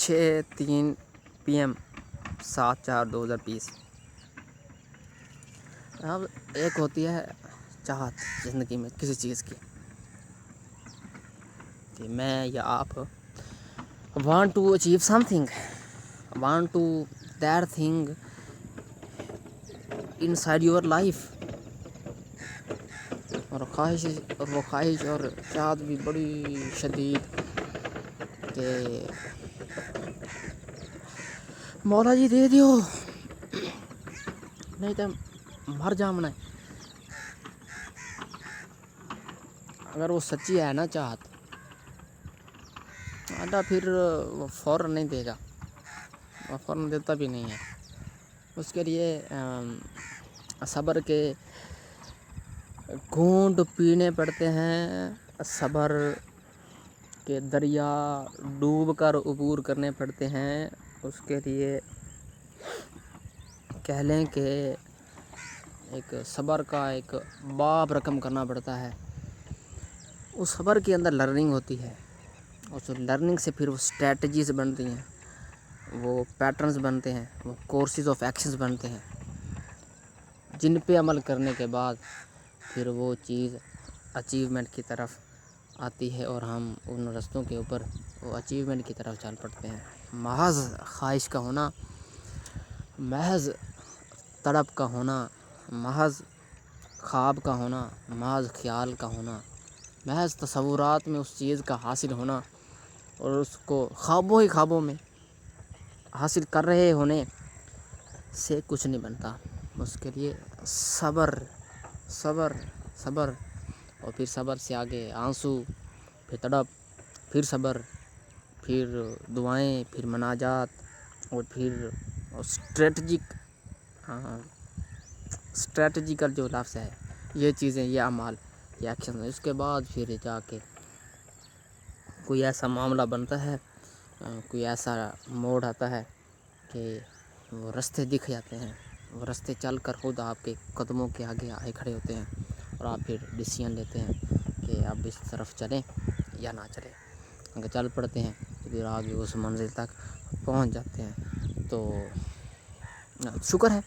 6:03 PM 7/4/2020۔ اب ایک ہوتی ہے چاہت زندگی میں کسی چیز کی کہ میں یا آپ want to achieve something, want to that thing inside your life، اور وہ خواہش اور چاہت بھی بڑی شدید کہ مولا جی دے دیو نہیں تو مر جامنا ہے۔ اگر وہ سچی ہے نا چاہت آدھا پھر وہ فوراً نہیں دے گا، وہ فوراً دیتا بھی نہیں ہے۔ اس کے لیے صبر کے گھونٹ پینے پڑتے ہیں، صبر کے دریا ڈوب کر عبور کرنے پڑتے ہیں۔ اس کے لیے کہہ لیں کہ ایک صبر کا ایک باب رقم کرنا پڑتا ہے۔ اس صبر کے اندر لرننگ ہوتی ہے، اس لرننگ سے پھر وہ اسٹریٹجیز بنتی ہیں، وہ پیٹرنز بنتے ہیں، وہ کورسز آف ایکشنز بنتے ہیں، جن پہ عمل کرنے کے بعد پھر وہ چیز اچیومنٹ کی طرف آتی ہے اور ہم ان رستوں کے اوپر وہ اچیومنٹ کی طرف چل پڑتے ہیں۔ محض خواہش کا ہونا، محض تڑپ کا ہونا، محض خواب کا ہونا، محض خیال کا ہونا، محض تصورات میں اس چیز کا حاصل ہونا اور اس کو خوابوں میں حاصل کر رہے ہونے سے کچھ نہیں بنتا۔ اس کے لیے صبر صبر صبر، اور پھر صبر سے آگے آنسو، پھر تڑپ، پھر صبر، پھر دعائیں، پھر مناجات، اور پھر اسٹریٹجیکل جو لفظ ہے، یہ چیزیں، یہ اعمال، یہ ایکشن۔ اس کے بعد پھر جا کے کوئی ایسا معاملہ بنتا ہے، کوئی ایسا موڑ آتا ہے کہ وہ رستے دکھ جاتے ہیں، وہ رستے چل کر خود آپ کے قدموں کے آگے آئے کھڑے ہوتے ہیں اور آپ پھر ڈیسیژن لیتے ہیں کہ اب اس طرف چلیں یا نہ چلیں۔ اگر چل پڑتے ہیں تو پھر آگے اس منزل تک پہنچ جاتے ہیں۔ تو شکر ہے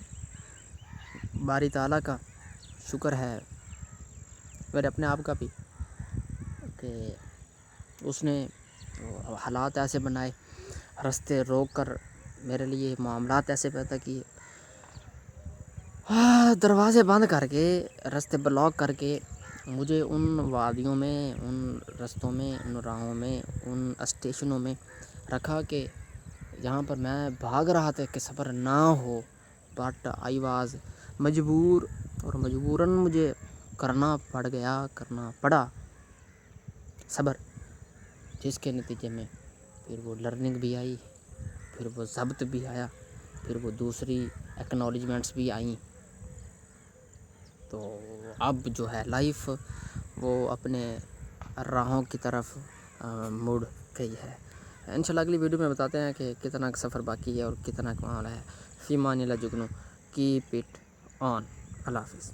باری تعالیٰ کا، شکر ہے میرے اپنے آپ کا بھی کہ اس نے حالات ایسے بنائے، رستے روک کر میرے لیے معاملات ایسے پیدا کیے، دروازے بند کر کے، رستے بلاک کر کے مجھے ان وادیوں میں، ان رستوں میں، ان راہوں میں، ان اسٹیشنوں میں رکھا کہ جہاں پر میں بھاگ رہا تھا کہ صبر نہ ہو، بٹ آئی واز مجبور، اور مجبوراً مجھے کرنا پڑا صبر، جس کے نتیجے میں پھر وہ لرننگ بھی آئی، پھر وہ ضبط بھی آیا، پھر وہ دوسری ایکنالجمنٹس بھی آئیں۔ تو اب جو ہے لائف وہ اپنے راہوں کی طرف مڑ گئی ہے۔ انشاءاللہ اگلی ویڈیو میں بتاتے ہیں کہ کتنا سفر باقی ہے اور کتنا معاملہ ہے۔ فی امان اللہ جگنو، کیپ اٹ آن۔ اللہ حافظ۔